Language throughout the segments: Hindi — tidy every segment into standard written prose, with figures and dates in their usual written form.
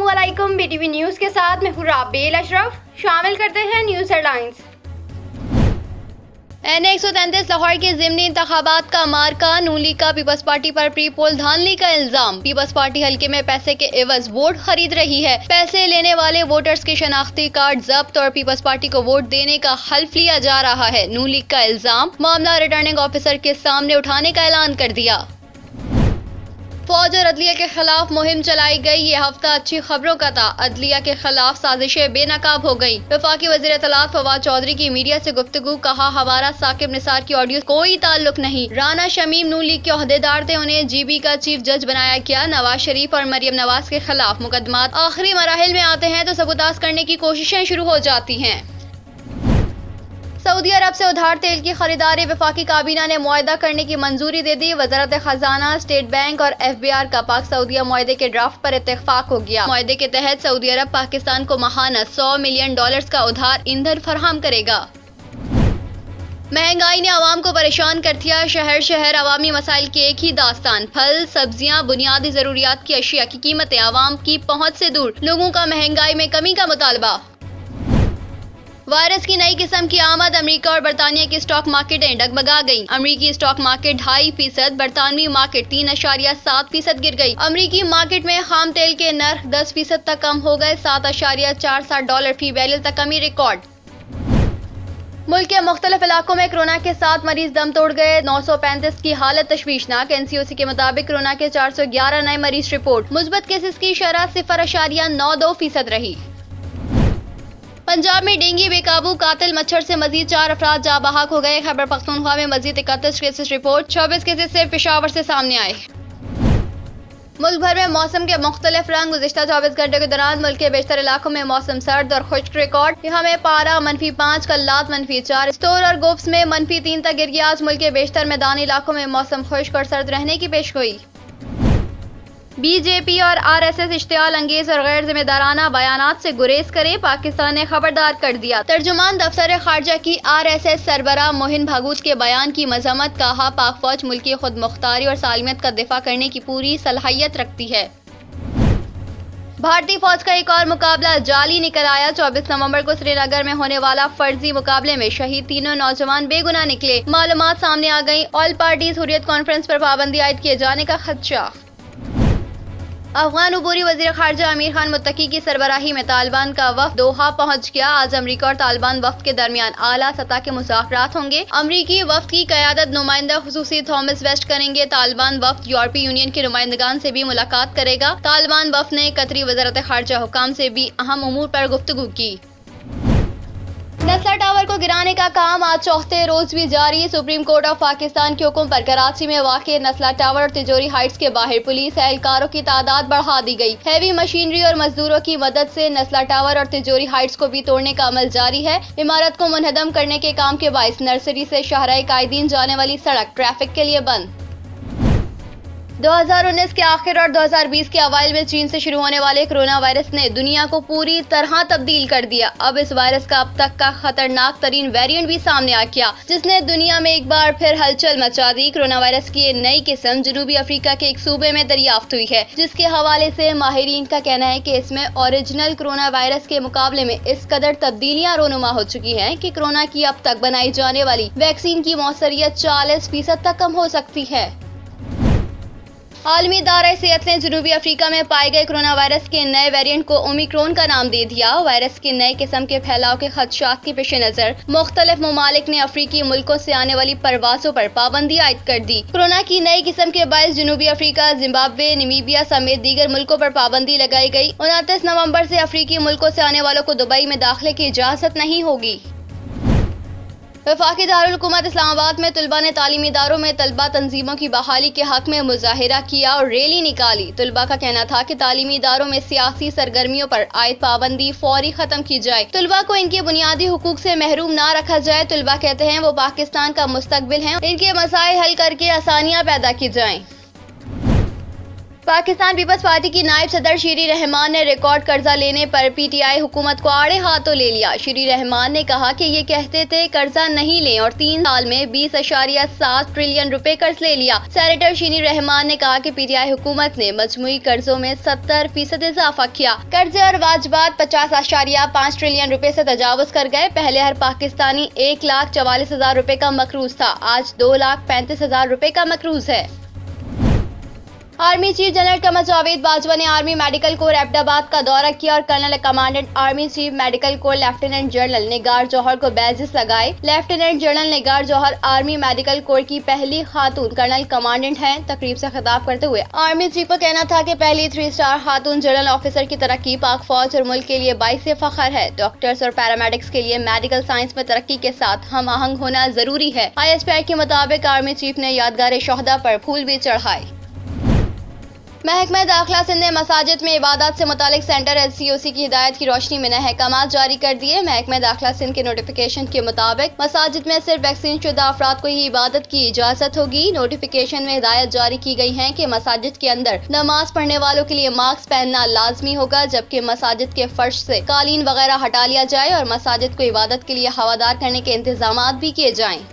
अस्सलामुअलैकुम। BTV न्यूज़ के साथ मैं हूँ राबेल अशरफ। शामिल करते हैं न्यूज़ हेडलाइंस। NA-133 लाहौर के ज़िमनी इंतखाबात का मार्का। नून लीग का पीपल्स पार्टी पर प्री पोल धांधली का इल्जाम। पीपल्स पार्टी हल्के में पैसे के एवज वोट खरीद रही है। पैसे लेने वाले वोटर्स के शनाख्ती कार्ड जब्त और पीपल्स पार्टी को वोट देने का हल्फ लिया जा रहा है। नून लीग का इल्जाम। मामला रिटर्निंग ऑफिसर के सामने उठाने का ऐलान कर दिया। फौज और अदलिया के खिलाफ मुहिम चलाई गई। ये हफ्ता अच्छी खबरों का था। अदलिया के खिलाफ साजिशें बेनकाब हो गई। वफाकी वज़ीर इत्तलात फवाद चौधरी की मीडिया से गुफ्तगू। कहा, हमारा साकिब निसार की ऑडियो कोई ताल्लुक नहीं। राना शमीम नून लीग के ओहदेदार थे, उन्हें GB का चीफ जज बनाया गया। नवाज शरीफ और मरियम नवाज के खिलाफ मुकदमात आखिरी मराहिल में आते हैं तो सबूताज करने की कोशिशें शुरू हो जाती हैं। सऊदी अरब से उधार तेल की खरीदारी। वफाकी काबीना ने मुआहदा करने की मंजूरी दे दी। वजारत खजाना, स्टेट बैंक और FBR का पाक सऊदीया मुआहदे के ड्राफ्ट पर इत्तेफाक हो गया। मुआहदे के तहत सऊदी अरब पाकिस्तान को माहाना $100 मिलियन का उधार ईंधन फराहम करेगा। महंगाई ने आवाम को परेशान कर दिया। शहर शहर अवामी मसाइल की एक ही दास्तान। फल, सब्जियां, बुनियादी जरूरियात की अशिया की कीमतें आवाम की पहुंच से दूर। लोगों का महंगाई में कमी का मुतालबा। वायरस की नई किस्म की आमद। अमेरिका और बरतानिया की स्टॉक मार्केटें डगमगा गईं। अमेरिकी स्टॉक मार्केट 2.5%, बरतानवी मार्केट 3.7% गिर गई। अमेरिकी मार्केट में खाम तेल के नर्ख 10% तक कम हो गए। $7.47 फी बैरल तक कमी रिकॉर्ड। मुल्क के मुख्तलिफ इलाकों में कोरोना के 7 मरीज दम तोड़ गए। 935 की हालत तशवीशनाक। NCOC के मुताबिक कोरोना के 411 नए मरीज रिपोर्ट। मुस्बत केसेस की शरह 0.92% रही। पंजाब में डेंगू बेकाबू। कातिल मच्छर से मजीद 4 अफराद जाँ बहक हो गए। खैबर पख्तूनख्वा में मजीद 31 केसेस रिपोर्ट। 24 केसेस सिर्फ पेशावर से सामने आए। मुल्क भर में मौसम के मुख्तलिफ रंग। गुज़िश्ता 24 घंटे के दौरान मुल्क के बेशतर इलाकों में मौसम सर्द और खुश्क रिकॉर्ड। यहाँ में पारा -5, कल्लात -4, स्टोर और गोप्स में -3 तक गिर गया। आज मुल्क के बेशतर मैदानी इलाकों में मौसम खुश्क और सर्द रहने की पेशगोई। BJP और RSS इश्तियाल अंगेज और गैर जिम्मेदाराना बयानात से गुरेज करे। पाकिस्तान ने खबरदार कर दिया। तर्जुमान दफ्तर खारजा की RSS सरबराह मोहिन भागूत के बयान की मजम्मत। कहा, पाक फौज मुल्क की खुद मुख्तारी और सालमियत का दिफा करने की पूरी सलाहियत रखती है। भारतीय फौज का एक और मुकाबला जाली निकल आया। 24 नवंबर को श्रीनगर में होने वाला फर्जी मुकाबले में शहीद तीनों नौजवान बेगुनाह निकले। मालूमात सामने आ गई। ऑल पार्टीज हुर्रियत कॉन्फ्रेंस पर पाबंदी आयद किए जाने का खदशा। अफगान अबूरी वजीर खारजा आमिर खान मुत्तकी की सरबराही में तालिबान का वफ्द दोहा पहुंच गया। आज अमरीका और तालिबान वफ्द के दरमियान आला सतह के मुज़ाकरात होंगे। अमरीकी वफ्द की क़यादत नुमाइंदा खुसूसी थॉमस वेस्ट करेंगे। तालिबान वफ्द यूरोपीय यूनियन के नुमाइंदगान से भी मुलाकात करेगा। तालिबान वफ्द ने कतरी वज़ारत खारजा हुकाम से भी अहम उमूर पर गुफ्तगू की। नस्ला टावर को गिराने का काम आज चौथे रोज भी जारी। सुप्रीम कोर्ट ऑफ पाकिस्तान के हुक्म पर कराची में वाक़ नस्ला टावर और तिजोरी हाइट्स के बाहर पुलिस एहलकारों की तादाद बढ़ा दी गई। हैवी मशीनरी और मजदूरों की मदद से नस्ला टावर और तिजोरी हाइट्स को भी तोड़ने का अमल जारी है। इमारत को मुनहदम करने के काम के बाइस नर्सरी से शाहराह कायदीन जाने वाली सड़क ट्रैफिक के लिए बंद। 2019 के आखिर और 2020 के अवाइल में चीन से शुरू होने वाले कोरोना वायरस ने दुनिया को पूरी तरह तब्दील कर दिया। अब इस वायरस का अब तक का खतरनाक तरीन वेरिएंट भी सामने आ गया, जिसने दुनिया में एक बार फिर हलचल मचा दी। कोरोना वायरस की ये नई किस्म जनूबी अफ्रीका के एक सूबे में दरियाफ्त हुई है, जिसके हवाले से माहिरीन का कहना है कि इसमें ओरिजिनल कोरोना वायरस के मुकाबले में इस कदर तब्दीलियां रोनुमा हो चुकी हैं कि कोरोना की अब तक बनाई जाने वाली वैक्सीन की मौसरियत 40% तक कम हो सकती है। आलमी इदारा सेहत ने जनूबी अफ्रीका में पाए गए कोरोना वायरस के नए वेरिएंट को ओमिक्रॉन का नाम दे दिया। वायरस की नए किस्म के फैलाव के खदशात के पेश नजर मुख्तलिफ ममालिक ने अफ्रीकी मुल्कों से आने वाली परवाजों पर पाबंदी आयद कर दी। कोरोना की नई किस्म के बायस जनूबी अफ्रीका, जिम्बाब्वे, नमीबिया समेत दीगर मुल्कों पर पाबंदी लगाई गई। 29 नवंबर से अफ्रीकी मुल्कों से आने वालों को दुबई में दाखिले की इजाजत नहीं होगी। वफाकी दारुल हुकूमत इस्लामाबाद में तलबा ने तालीमी इदारों में तलबा तंजीमों की बहाली के हक में मुजाहिरा किया और रैली निकाली। तलबा का कहना था कि तालीमी इदारों में सियासी सरगर्मियों पर आयद पाबंदी फौरी खत्म की जाए। तलबा को इनके बुनियादी हुकूक से महरूम ना रखा जाए। तलबा कहते हैं वो पाकिस्तान का मुस्तकबिल हैं, इनके मसाइल हल करके आसानियाँ पैदा की जाएं। पाकिस्तान पीपल्स पार्टी की नायब सदर शीरी रहमान ने रिकॉर्ड कर्जा लेने पर पीटीआई हुकूमत को आड़े हाथों ले लिया। शीरी रहमान ने कहा कि ये कहते थे कर्जा नहीं लें और 3 साल में 20.7 ट्रिलियन रुपए कर्ज ले लिया। सेनेटर शीरी रहमान ने कहा कि पीटीआई हुकूमत ने मजमूई कर्जों में 70% इजाफा किया। कर्जे और वाजबात 50.5 ट्रिलियन रुपए से तजावुज कर गए। पहले हर पाकिस्तानी 1,44,000 रुपए का मकरूज था, आज 2,35,000 रुपए का मकरूज है। Army chief general Qamar Javed Bajwa ने आर्मी मेडिकल कोर एबटाबाद का दौरा किया और colonel commandant army chief medical corps lieutenant general Nigar Johar को बैजेस लगाए। Lieutenant general Nigar Johar army medical corps की पहली खातून कर्नल कमांडेंट हैं। तकरीब से खिताब करते हुए आर्मी चीफ का कहना था कि पहली 3 स्टार खातून जनरल ऑफिसर की तरक्की पाक फौज और मुल्क के लिए बाइस फख्र है। डॉक्टर्स और पैरामेडिक्स के लिए मेडिकल साइंस में तरक्की के साथ हम आहंग होना जरूरी है। ISPI के मुताबिक आर्मी चीफ ने यादगार शोहदा पर फूल भी चढ़ाए। महकमा दाखिला सिंध ने मसाजिद में इबादत से मुतालिक सेंटर LCOC की हिदायत की रोशनी में नए अहकाम जारी कर दिए। महकमा दाखिला सिंध के नोटिफिकेशन के मुताबिक मसाजिद में सिर्फ वैक्सीन शुदा अफराद को ही इबादत की इजाजत होगी। नोटिफिकेशन में हिदायत जारी की गई है कि मसाजिद के अंदर नमाज पढ़ने वालों के लिए मास्क पहनना लाजमी होगा, जबकि मसाजिद के फर्श से कालीन वगैरह हटा लिया जाए और मसाजिद को इबादत के लिए हवादार करने के इंतजाम भी किए जाएं।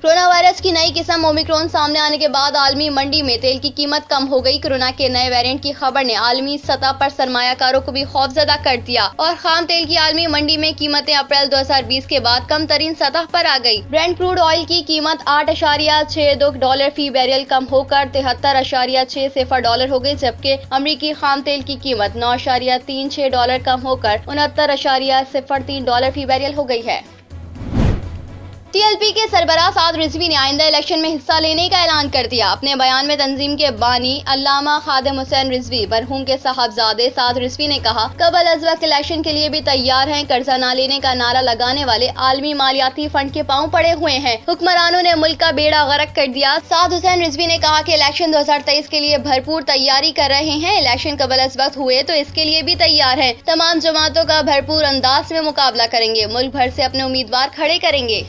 कोरोना वायरस की नई किस्म ओमिक्रॉन सामने आने के बाद आलमी मंडी में तेल की कीमत कम हो गई। कोरोना के नए वेरिएंट की खबर ने आलमी सतह पर सरमायाकारों को भी खौफजदा कर दिया और खाम तेल की आलमी मंडी में कीमतें अप्रैल 2020 के बाद कम तरीन सतह पर आ गई। ब्रेंट क्रूड ऑयल की कीमत $8.62 फी बैरल कम होकर $73.60 हो गई, जबकि अमरीकी खाम तेल की कीमत $9.36 कम होकर $69.03 फी बैरल हो गई है। TLP के सरबराह साद रिजवी ने आइंदा इलेक्शन में हिस्सा लेने का ऐलान कर दिया। अपने बयान में तंजीम के बानी अल्लामा खादिम हुसैन रिजवी मरहूम के साहबजादे साद रिजवी ने कहा, कबल अज वक्त इलेक्शन के लिए भी तैयार हैं। कर्जा ना लेने का नारा लगाने वाले आलमी मालियाती फंड के पांव पड़े हुए हैं। हुक्मरानों ने मुल्क का बेड़ा गर्क कर दिया। साद हुसैन रिजवी ने कहा कि इलेक्शन 2023 के लिए भरपूर तैयारी कर रहे हैं। इलेक्शन कबल अज वक्त हुए तो इसके लिए भी तैयार है। तमाम जमातों का भरपूर अंदाज में मुकाबला करेंगे। मुल्क भर से अपने उम्मीदवार खड़े करेंगे।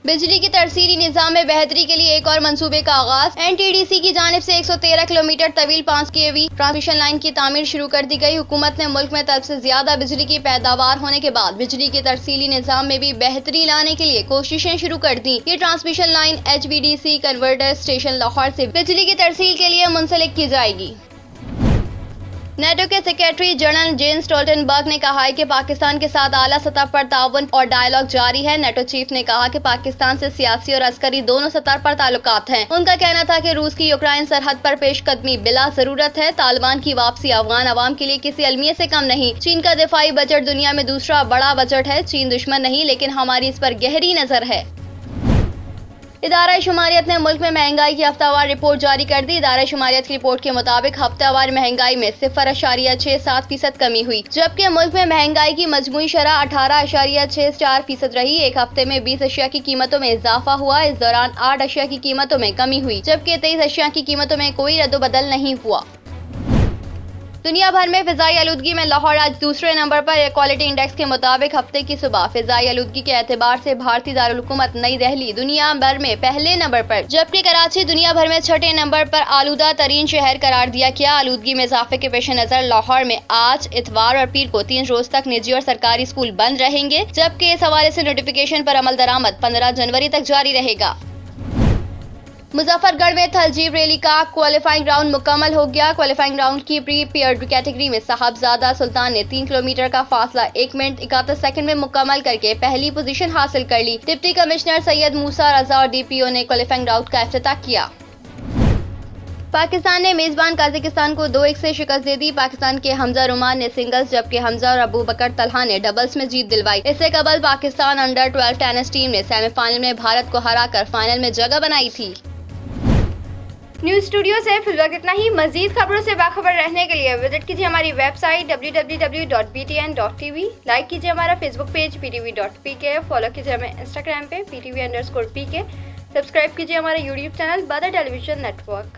बिजली की तरसीली निज़ाम में बेहतरी के लिए एक और मंसूबे का आगाज। NTDC की जानिब से 113 किलोमीटर तवील 5 kV ट्रांसमिशन लाइन की तामीर शुरू कर दी गई। हुकूमत ने मुल्क में तलब से ज्यादा बिजली की पैदावार होने के बाद बिजली के तरसीली निज़ाम में भी बेहतरी लाने के लिए कोशिशें शुरू कर दी। ये transmission line HVDC converter station Lahore से बिजली की तरसील के लिए मुंसलिक की जाएगी। नेटो के सेक्रेटरी जनरल जेन्स स्टोल्टनबर्ग ने कहा है कि पाकिस्तान के साथ आला सतह पर ताउन और डायलॉग जारी है। नेटो चीफ ने कहा कि पाकिस्तान से सियासी और अस्करी दोनों सतह पर ताल्लुकात हैं। उनका कहना था कि रूस की यूक्रेन सरहद पर पेशकदमी बिला जरूरत है। तालिबान की वापसी अफगान अवाम के लिए किसी अलमियत से कम नहीं। चीन का दिफाई बजट दुनिया में दूसरा बड़ा बजट है। चीन दुश्मन नहीं, लेकिन हमारी इस पर गहरी नजर है। इदारा शुमारियत ने मुल्क में महंगाई की हफ्तावार रिपोर्ट जारी कर दी। इदारा शुमारियत की रिपोर्ट के मुताबिक हफ्तावार महंगाई में 0.67% कमी हुई, जबकि मुल्क में महंगाई की मजमूई शरह 18.64% रही। एक हफ्ते में 20 अशिया की कीमतों में इजाफा हुआ। इस दौरान 8 अशिया की कीमतों में कमी हुई, जबकि 23 अशिया की कीमतों में कोई रद्दोबदल नहीं हुआ। दुनिया भर में फिजाई आलूदगी में लाहौर आज दूसरे नंबर पर। एयर क्वालिटी इंडेक्स के मुताबिक हफ्ते की सुबह फिजाई आलूदगी के एतबार से भारतीय दारुल हुकूमत नई दिल्ली दुनिया भर में पहले नंबर पर, जबकि कराची दुनिया भर में छठे नंबर पर आलूदा तरीन शहर करार दिया गया। आलूदगी में इजाफे के पेश नजर लाहौर में आज इतवार और पीर को 3 रोज तक निजी और सरकारी स्कूल बंद रहेंगे, जबकि इस हवाले से नोटिफिकेशन पर अमल दरामद 15 जनवरी तक जारी रहेगा। मुजफ्फरगढ़ में थलजीब रैली का क्वालिफाइंग राउंड मुकम्मल हो गया। क्वालिफाइंग राउंड की प्री पेयर्ड कैटेगरी में साहबजादा सुल्तान ने 3 किलोमीटर का फासला 1 मिनट 71 सेकंड में मुकम्मल करके पहली पोजीशन हासिल कर ली। डिप्टी कमिश्नर सैयद मूसा रजा और DPO ने क्वालिफाइंग राउंड का इफ्तिताह किया। पाकिस्तान ने मेजबान कजाकिस्तान को 2-1 से शिकस्त दे दी। पाकिस्तान के हमजा रुमान ने सिंगल्स, जबकि हमजा और अबू बकर तलहा ने डबल्स में जीत दिलवाई। इससे कबल पाकिस्तान अंडर 12 टेनिस टीम ने सेमीफाइनल में भारत को हराकर फाइनल में जगह बनाई थी। न्यूज़ स्टूडियो से फिलहाल इतना ही। मजीद खबरों से बाखबर रहने के लिए विजिट कीजिए हमारी वेबसाइट www.btn.tv। लाइक कीजिए हमारा फेसबुक पेज ptv.pk। फॉलो कीजिए हमें इंस्टाग्राम पे ptv_pk। सब्सक्राइब कीजिए हमारा यूट्यूब चैनल बदर टेलीविजन नेटवर्क।